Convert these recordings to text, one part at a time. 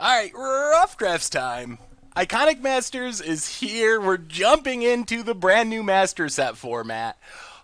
Alright, rough drafts time. Iconic Masters is here. We're jumping into the brand new Master Set format.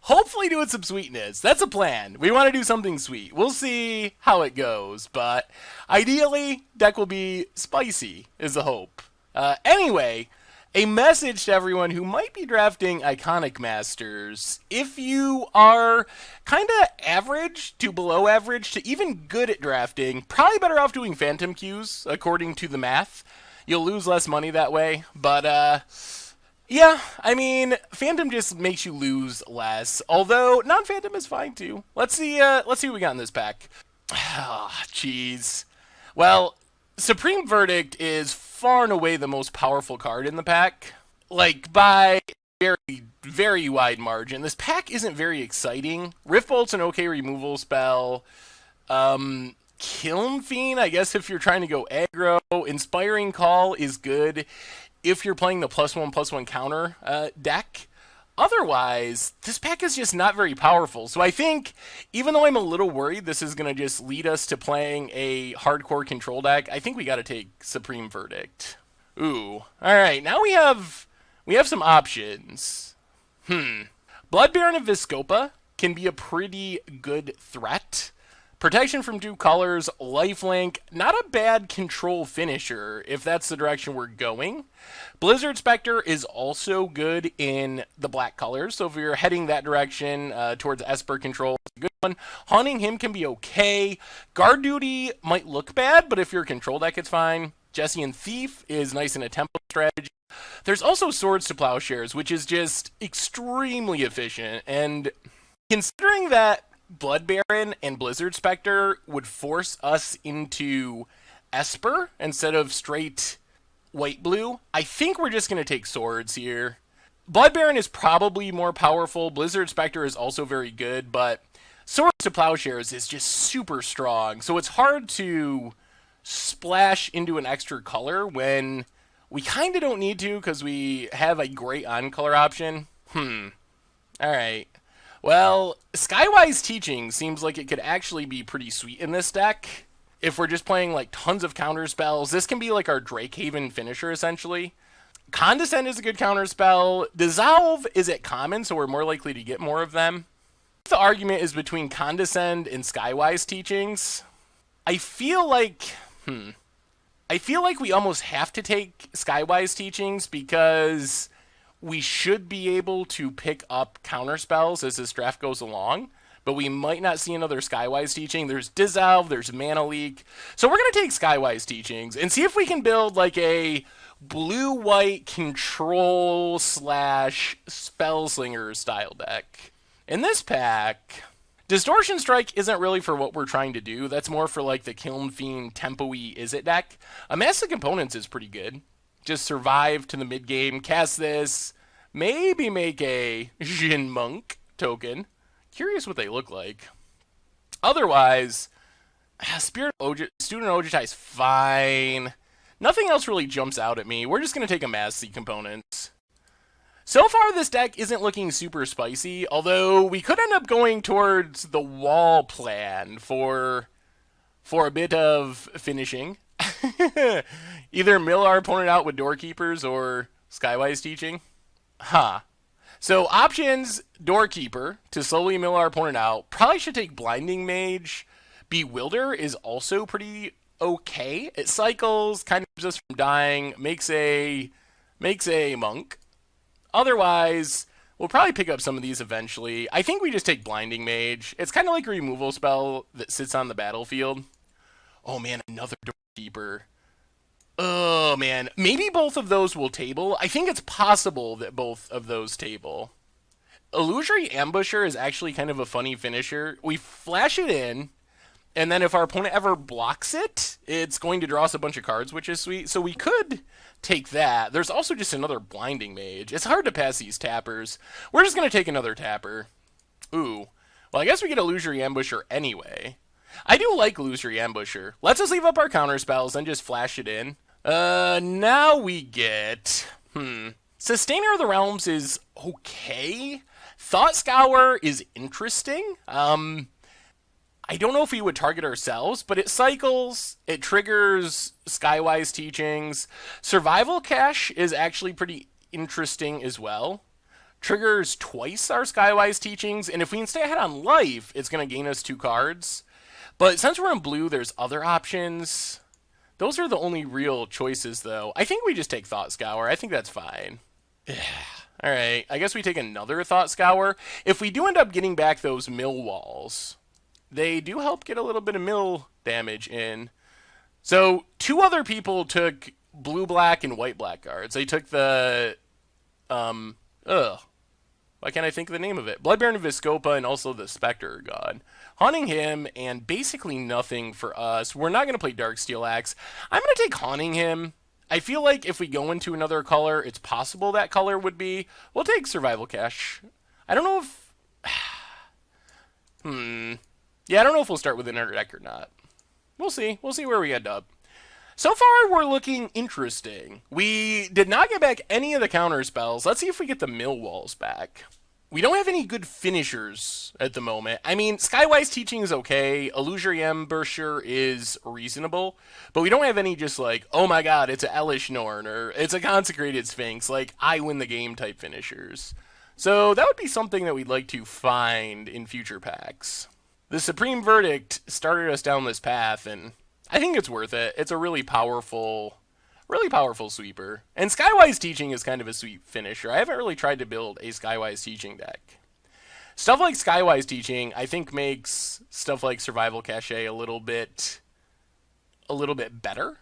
Hopefully doing some sweetness. That's a plan. We want to do something sweet. We'll see how it goes, but ideally, deck will be spicy, is the hope. Anyway, a message to everyone who might be drafting Iconic Masters. If you are kind of average to below average to even good at drafting, probably better off doing Phantom Qs, according to the math. You'll lose less money that way, but yeah, I mean, Phantom just makes you lose less. Although non-Phantom is fine too. Let's see what we got in this pack. Ah, jeez. Well, Supreme Verdict is far and away the most powerful card in the pack. Like, by very, very wide margin. This pack isn't very exciting. Rift Bolt's an okay removal spell. Kiln Fiend, I guess if you're trying to go aggro. Inspiring Call is good if you're playing the +1/+1 counter deck. Otherwise, this pack is just not very powerful. So I think, even though I'm a little worried this is going to just lead us to playing a hardcore control deck, I think we got to take Supreme Verdict. Ooh. Alright, now we have some options. Blood Baron of Viscopa can be a pretty good threat. Protection from 2 colors, lifelink, not a bad control finisher if that's the direction we're going. Blizzard Spectre is also good in the black colors, so if you're heading that direction towards Esper control, it's a good one. Haunting him can be okay. Guard Duty might look bad, but if you're a control deck, it's fine. Jesse and Thief is nice in a tempo strategy. There's also Swords to Plowshares, which is just extremely efficient, and considering that Blood Baron and Blizzard Spectre would force us into Esper instead of straight white-blue, I think we're just going to take Swords here. Blood Baron is probably more powerful. Blizzard Spectre is also very good, but Swords to Plowshares is just super strong, so it's hard to splash into an extra color when we kind of don't need to because we have a great on-color option. Alright. Well, Skywise Teaching seems like it could actually be pretty sweet in this deck. If we're just playing like tons of counter spells, this can be like our Drakehaven finisher essentially. Condescend is a good counter spell. Dissolve is at common, so we're more likely to get more of them. The argument is between Condescend and Skywise Teachings. I feel like we almost have to take Skywise Teachings because we should be able to pick up counter spells as this draft goes along, but we might not see another Skywise Teaching. There's Dissolve, there's Mana Leak. So we're going to take Skywise Teachings and see if we can build like a blue-white control / spellslinger style deck. In this pack, Distortion Strike isn't really for what we're trying to do. That's more for like the Kiln Fiend tempo-y Izzet deck. A Massive Components is pretty good. Just survive to the mid-game, cast this, maybe make a Jin Monk token. Curious what they look like. Otherwise, Student Ojutai is fine. Nothing else really jumps out at me. We're just going to take a Massy Components. So far, this deck isn't looking super spicy, although we could end up going towards the wall plan for a bit of finishing. Either mill our opponent out with Doorkeepers or Skywise Teaching. So options, Doorkeeper to slowly mill our opponent out. Probably should take Blinding Mage. Bewilder is also pretty okay. It cycles, kind of keeps us from dying, makes a monk. Otherwise, we'll probably pick up some of these eventually. I think we just take Blinding Mage. It's kind of like a removal spell that sits on the battlefield. Oh man, another Doorkeeper. Oh man, maybe both of those will table. I think it's possible that both of those table. Illusory Ambusher is actually kind of a funny finisher. We flash it in, and then if our opponent ever blocks it, it's going to draw us a bunch of cards, which is sweet. So we could take that. There's also just another Blinding Mage. It's hard to pass these tappers. We're just going to take another tapper. Ooh. Well, I guess we get Illusory Ambusher anyway. I do like Illusory Ambusher. Lets us leave up our counter spells and just flash it in. Now we get... Sustainer of the Realms is okay. Thought Scour is interesting. I don't know if we would target ourselves, but it cycles, it triggers Skywise teachings. Survival Cache is actually pretty interesting as well. Triggers twice our Skywise teachings, and if we can stay ahead on life, it's going to gain us 2 cards. But since we're in blue, there's other options. Those are the only real choices, though. I think we just take Thought Scour. I think that's fine. Alright, I guess we take another Thought Scour. If we do end up getting back those mill walls, they do help get a little bit of mill damage in. So, 2 other people took blue-black and white-black cards. They took the... why can't I think of the name of it? Bloodbaron of Viscopa and also the Spectre God. Haunting him and basically nothing for us. We're not going to play Darksteel Axe. I'm going to take Haunting him. I feel like if we go into another color, it's possible that color would be... We'll take Survival Cache. I don't know if... Yeah, I don't know if we'll start with another deck or not. We'll see. We'll see where we end up. So far, we're looking interesting. We did not get back any of the counter spells. Let's see if we get the mill walls back. We don't have any good finishers at the moment. I mean, Skywise Teaching is okay. Illusory Embouchure is reasonable. But we don't have any just like, oh my god, it's a Elish Norn, or it's a Consecrated Sphinx, like, I win the game type finishers. So that would be something that we'd like to find in future packs. The Supreme Verdict started us down this path, and I think it's worth it. It's a really powerful sweeper. And Skywise Teaching is kind of a sweet finisher. I haven't really tried to build a Skywise Teaching deck. Stuff like Skywise Teaching, I think, makes stuff like Survival Cache a little bit better.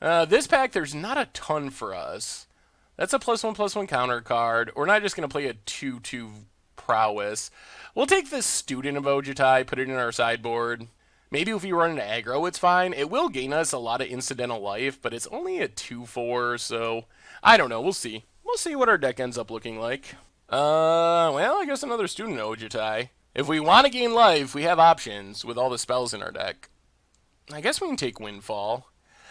This pack, there's not a ton for us. That's a +1/+1 counter card. We're not just going to play a 2/2 prowess. We'll take this Student of Ojutai, put it in our sideboard. Maybe if we run into aggro, it's fine. It will gain us a lot of incidental life, but it's only a 2/4, so I don't know. We'll see. We'll see what our deck ends up looking like. Well, I guess another Student of Ojutai. If we want to gain life, we have options with all the spells in our deck. I guess we can take Windfall.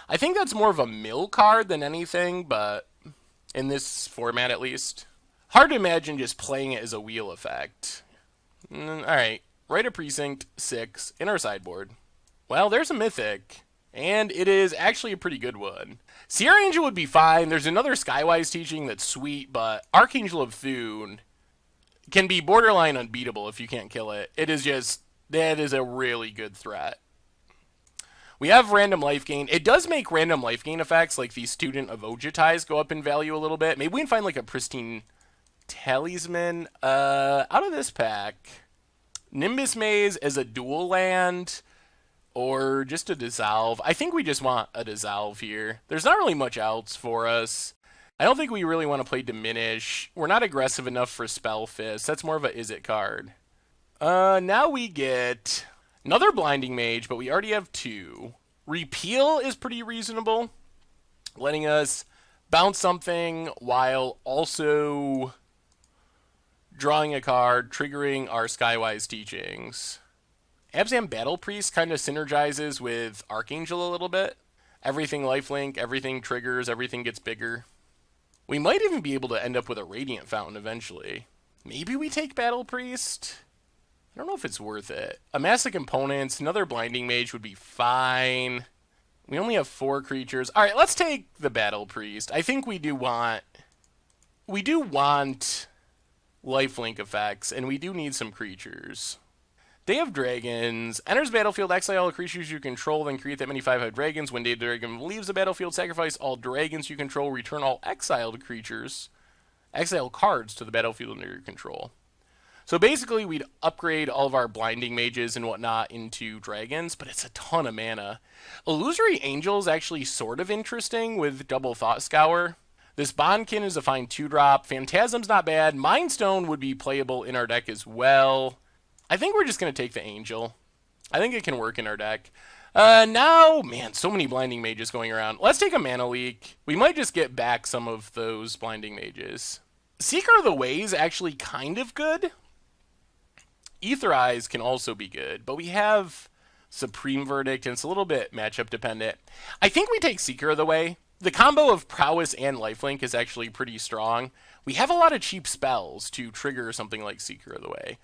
I think that's more of a mill card than anything, but in this format at least. Hard to imagine just playing it as a wheel effect. Alright. Rite of Precinct 6 in our sideboard. Well, there's a Mythic, and it is actually a pretty good one. Sierra Angel would be fine. There's another Skywise Teaching that's sweet, but Archangel of Thune can be borderline unbeatable if you can't kill it. It is just, that is a really good threat. We have random life gain. It does make random life gain effects, like the Student of Ojutais, go up in value a little bit. Maybe we can find like a Pristine Talisman. Out of this pack... Nimbus Maze as a dual land, or just a dissolve. I think we just want a dissolve here. There's not really much else for us. I don't think we really want to play Diminish. We're not aggressive enough for Spell Fist. That's more of a Is It card. Now we get another Blinding Mage, but we already have 2. Repeal is pretty reasonable, letting us bounce something while also drawing a card, triggering our Skywise Teachings. Abzan Battle Priest kind of synergizes with Archangel a little bit. Everything lifelink, everything triggers, everything gets bigger. We might even be able to end up with a Radiant Fountain eventually. Maybe we take Battle Priest? I don't know if it's worth it. A Mass of Components, another Blinding Mage would be fine. We only have 4 creatures. Alright, let's take the Battle Priest. I think we do want lifelink effects, and we do need some creatures. Day of Dragons. Enters battlefield, exile all creatures you control, then create that many 5-eyed dragons. When Day of Dragon leaves the battlefield, sacrifice all dragons you control, return all exiled creatures, exile cards to the battlefield under your control. So basically, we'd upgrade all of our Blinding Mages and whatnot into dragons, but it's a ton of mana. Illusory Angel is actually sort of interesting with double Thought Scour. This Bondkin is a fine 2-drop. Phantasm's not bad. Mind Stone would be playable in our deck as well. I think we're just going to take the Angel. I think it can work in our deck. Now, man, so many Blinding Mages going around. Let's take a Mana Leak. We might just get back some of those Blinding Mages. Seeker of the Way is actually kind of good. Ether Eyes can also be good, but we have Supreme Verdict, and it's a little bit matchup dependent. I think we take Seeker of the Way. The combo of Prowess and Lifelink is actually pretty strong. We have a lot of cheap spells to trigger something like Seeker of the Way.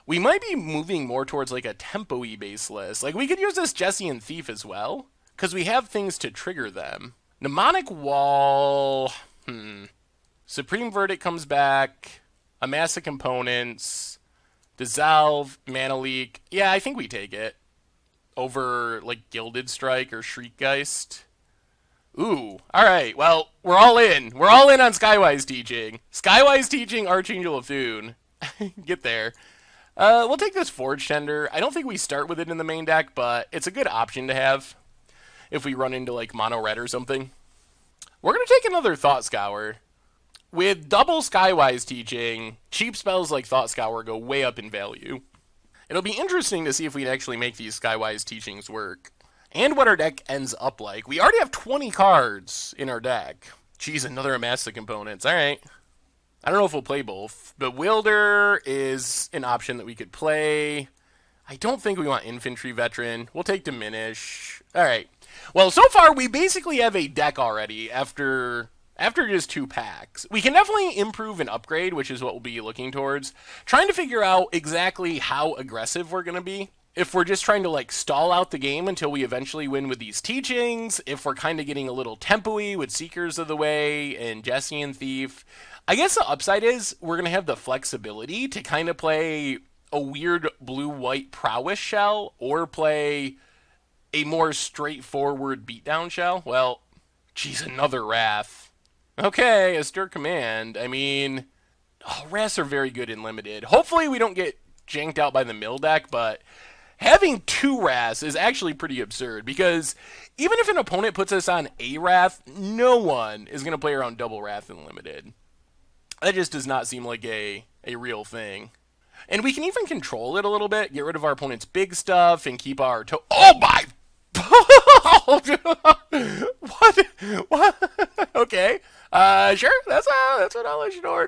We might be moving more towards like a tempo-y based list. Like we could use this Jesse and Thief as well, because we have things to trigger them. Mnemonic Wall. Supreme Verdict comes back. Amass the components. Dissolve. Mana Leak. Yeah, I think we take it. Over like Gilded Strike or Shriekgeist. Ooh, alright, well, we're all in. We're all in on Skywise Teaching. Skywise Teaching, Archangel of Thune. Get there. We'll take this Forge Tender. I don't think we start with it in the main deck, but it's a good option to have if we run into like Mono Red or something. We're going to take another Thought Scour. With double Skywise Teaching, cheap spells like Thought Scour go way up in value. It'll be interesting to see if we can actually make these Skywise Teachings work. And what our deck ends up like. We already have 20 cards in our deck. Geez, another Amass the Components. Alright. I don't know if we'll play both. Bewilder is an option that we could play. I don't think we want Infantry Veteran. We'll take Diminish. Alright. Well, so far we basically have a deck already after just 2 packs. We can definitely improve and upgrade, which is what we'll be looking towards. Trying to figure out exactly how aggressive we're going to be. If we're just trying to like stall out the game until we eventually win with these teachings, if we're kind of getting a little tempo-y with Seekers of the Way and Jesse and Thief. I guess the upside is we're going to have the flexibility to kind of play a weird blue-white prowess shell or play a more straightforward beatdown shell. Well, geez, another Wrath. Okay, a Stir Command. I mean, Wraths are very good in Limited. Hopefully we don't get janked out by the mill deck, but having 2 Wraths is actually pretty absurd because even if an opponent puts us on a Wrath, no one is going to play around double Wrath in Limited. That just does not seem like a real thing. And we can even control it a little bit, get rid of our opponent's big stuff, and keep our oh my! What? Okay. Sure, that's what I'll let you know.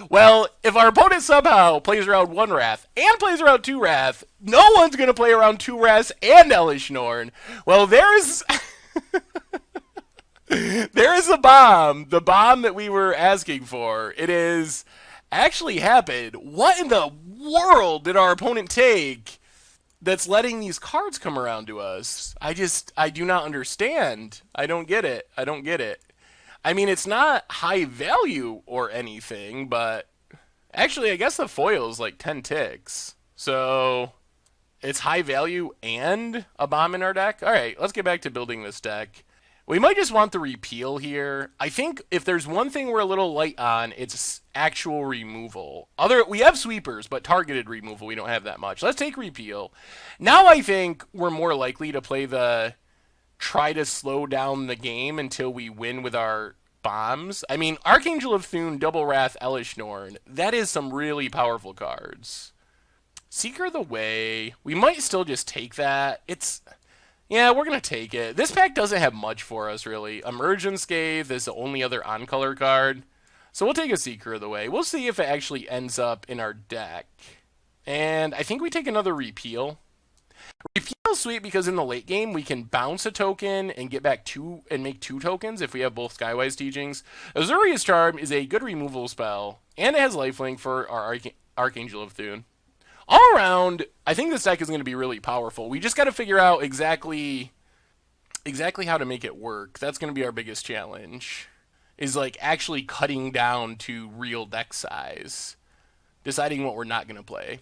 Well, if our opponent somehow plays around 1 Wrath and plays around 2 Wrath, no one's going to play around 2 Wraths and Elish Norn. Well, there's the bomb that we were asking for. It is actually happened. What in the world did our opponent take that's letting these cards come around to us? I do not understand. I don't get it. I mean, it's not high value or anything, but actually, I guess the foil is like 10 ticks. So it's high value and a bomb in our deck. All right, let's get back to building this deck. We might just want the repeal here. I think if there's one thing we're a little light on, it's actual removal. We have sweepers, but targeted removal, we don't have that much. Let's take repeal. Now I think we're more likely to play the try to slow down the game until we win with our bombs. I mean, Archangel of Thune, Double Wrath, Elish Norn, that is some really powerful cards. Seeker of the Way, we might still just take that. Yeah, we're going to take it. This pack doesn't have much for us, really. Emergence Scathe is the only other on-color card. So we'll take a Seeker of the Way. We'll see if it actually ends up in our deck. And I think we take another Repeal. Repeal is sweet because in the late game, we can bounce a token and get back 2 and make 2 tokens if we have both Skywise Teachings. Azuria's Charm is a good removal spell, and it has lifelink for our Archangel of Thune. All around, I think this deck is going to be really powerful. We just got to figure out exactly how to make it work. That's going to be our biggest challenge, is like actually cutting down to real deck size, deciding what we're not going to play.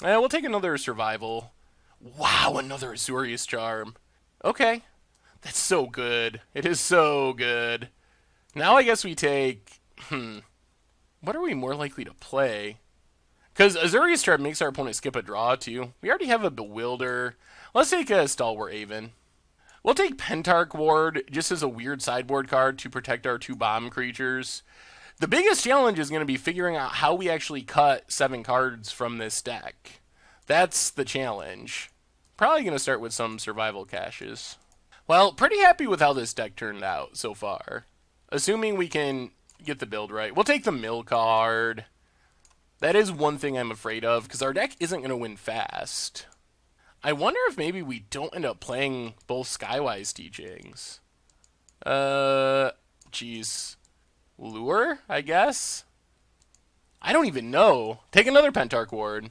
We'll take another Survival. Wow, another Azuria's Charm. Okay, that's so good. It is so good. Now I guess we take, what are we more likely to play? Because Azuria's Charm makes our opponent skip a draw, too. We already have a Bewilder. Let's take a Stalwart Aven. We'll take Pentarch Ward just as a weird sideboard card to protect our 2 bomb creatures. The biggest challenge is going to be figuring out how we actually cut 7 cards from this deck. That's the challenge. Probably going to start with some survival caches. Well, pretty happy with how this deck turned out so far. Assuming we can get the build right. We'll take the Mill card. That is one thing I'm afraid of, because our deck isn't going to win fast. I wonder if maybe we don't end up playing both Skywise Teachings. Geez. Lure, I guess? I don't even know. Take another Pentarch Ward.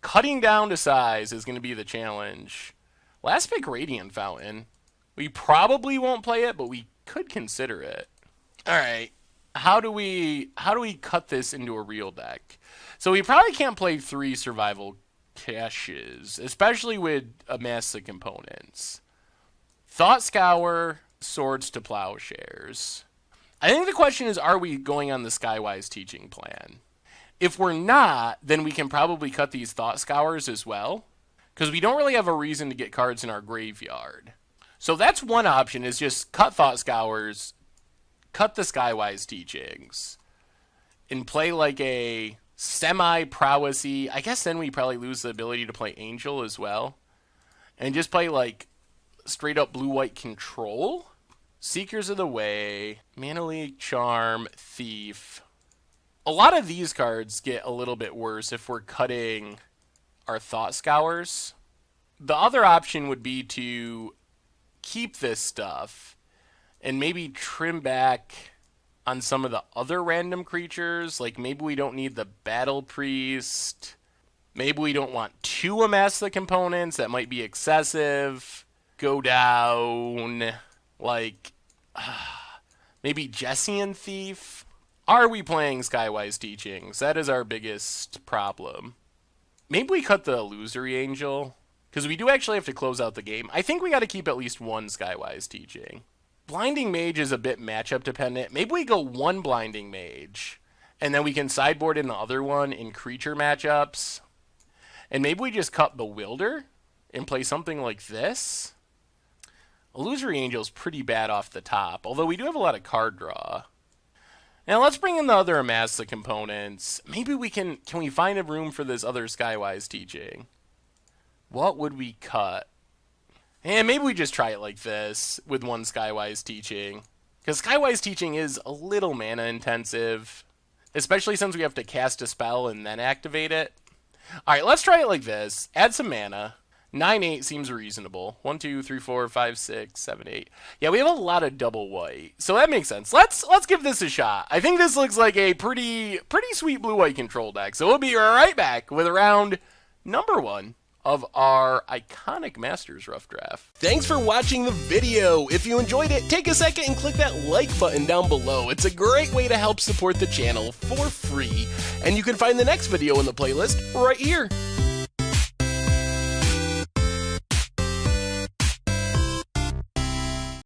Cutting down to size is going to be the challenge. Last pick, Radiant Fountain. We probably won't play it, but we could consider it. All right. How do we cut this into a real deck? So we probably can't play 3 survival caches, especially with Amass the Components. Thought Scour, Swords to Plowshares. I think the question is, are we going on the Skywise teaching plan? If we're not, then we can probably cut these Thought Scours as well, because we don't really have a reason to get cards in our graveyard. So that's one option, is just cut Thought Scours, cut the Skywise teachings, and play like a semi-prowessy. I guess then we probably lose the ability to play Angel as well. And just play like straight up blue-white control. Seekers of the Way, Mana Leak, Charm, Thief. A lot of these cards get a little bit worse if we're cutting our Thought Scours. The other option would be to keep this stuff and maybe trim back on some of the other random creatures. Like maybe we don't need the Battle Priest. Maybe we don't want 2 Amass the Components. That might be excessive. Go down like maybe Jessian Thief. Are we playing Skywise teachings? That is our biggest problem. Maybe we cut the Illusory Angel, because we do actually have to close out the game. I think we got to keep at least 1 Skywise teaching. Blinding Mage is a bit matchup dependent. Maybe we go 1 Blinding Mage, and then we can sideboard in the other one in creature matchups. And maybe we just cut Bewilder and play something like this. Illusory Angel's pretty bad off the top, although we do have a lot of card draw. Now let's bring in the other Amass the Components. Maybe we can we find a room for this other Skywise teaching? What would we cut? And maybe we just try it like this with 1 Skywise teaching. Because Skywise teaching is a little mana intensive, especially since we have to cast a spell and then activate it. Alright, let's try it like this. Add some mana. 9-8 seems reasonable. 1, 2, 3, 4, 5, 6, 7, 8. Yeah, we have a lot of double white, so that makes sense. Let's give this a shot. I think this looks like a pretty sweet blue-white control deck. So we'll be right back with round number 1 of our iconic Masters Rough Draft. Thanks for watching the video. If you enjoyed it, take a second and click that like button down below. It's a great way to help support the channel for free. And you can find the next video in the playlist right here.